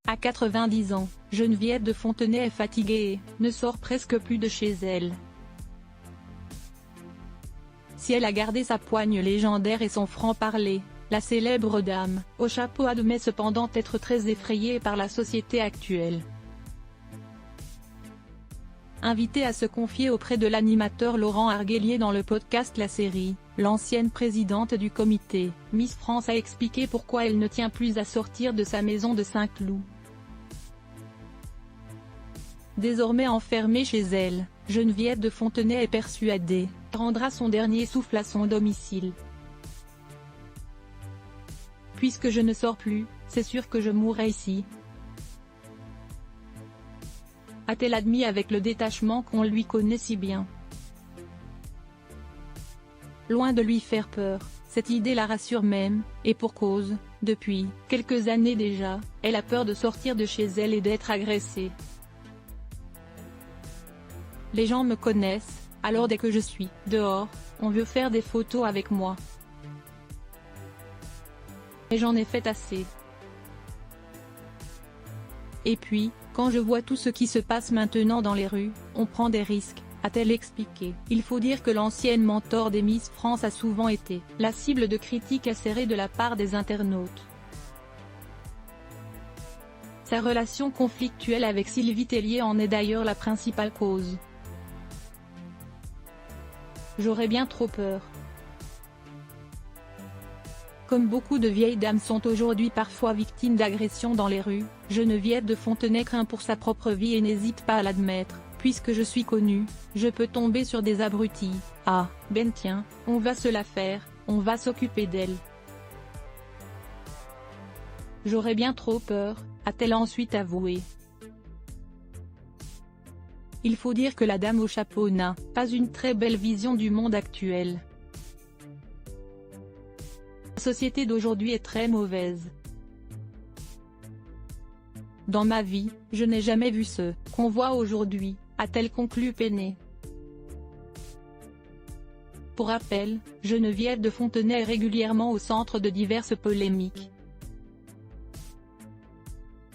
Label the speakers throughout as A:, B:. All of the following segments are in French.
A: À 90 ans, Geneviève de Fontenay est fatiguée et ne sort presque plus de chez elle. Si elle a gardé sa poigne légendaire et son franc-parler, la célèbre dame au chapeau admet cependant être très effrayée par la société actuelle. Invitée à se confier auprès de l'animateur Laurent Arguelier dans le podcast La Série, l'ancienne présidente du comité Miss France a expliqué pourquoi elle ne tient plus à sortir de sa maison de Saint-Cloud. Désormais enfermée chez elle, Geneviève de Fontenay est persuadée qu'elle rendra son dernier souffle à son domicile. Puisque je ne sors plus, c'est sûr que je mourrai ici, a-t-elle admis avec le détachement qu'on lui connaît si bien. Loin de lui faire peur, cette idée la rassure même, et pour cause, depuis quelques années déjà, elle a peur de sortir de chez elle et d'être agressée. Les gens me connaissent, alors dès que je suis dehors, on veut faire des photos avec moi. Et j'en ai fait assez. Et puis, quand je vois tout ce qui se passe maintenant dans les rues, on prend des risques, a-t-elle expliqué. Il faut dire que l'ancienne mentor des Miss France a souvent été la cible de critiques acérées de la part des internautes. Sa relation conflictuelle avec Sylvie Tellier en est d'ailleurs la principale cause. J'aurais bien trop peur. Comme beaucoup de vieilles dames sont aujourd'hui parfois victimes d'agressions dans les rues, Geneviève de Fontenay craint pour sa propre vie et n'hésite pas à l'admettre. Puisque je suis connue, je peux tomber sur des abrutis. Ah, ben tiens, on va se la faire, on va s'occuper d'elle. J'aurais bien trop peur, a-t-elle ensuite avoué. Il faut dire que la dame au chapeau n'a pas une très belle vision du monde actuel. La société d'aujourd'hui est très mauvaise. Dans ma vie, je n'ai jamais vu ce qu'on voit aujourd'hui, a-t-elle conclu peinée. Pour rappel, Geneviève de Fontenay est régulièrement au centre de diverses polémiques.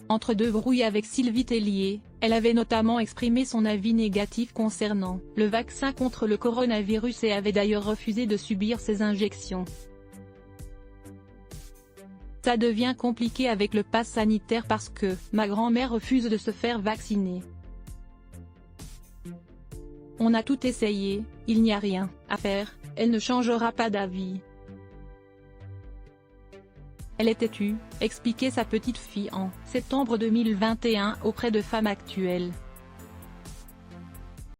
A: Entre deux brouilles avec Sylvie Tellier, elle avait notamment exprimé son avis négatif concernant le vaccin contre le coronavirus et avait d'ailleurs refusé de subir ses injections. Ça devient compliqué avec le pass sanitaire parce que ma grand-mère refuse de se faire vacciner. On a tout essayé, il n'y a rien à faire, elle ne changera pas d'avis. Elle est têtue, expliquait sa petite fille en septembre 2021 auprès de Femmes Actuelles.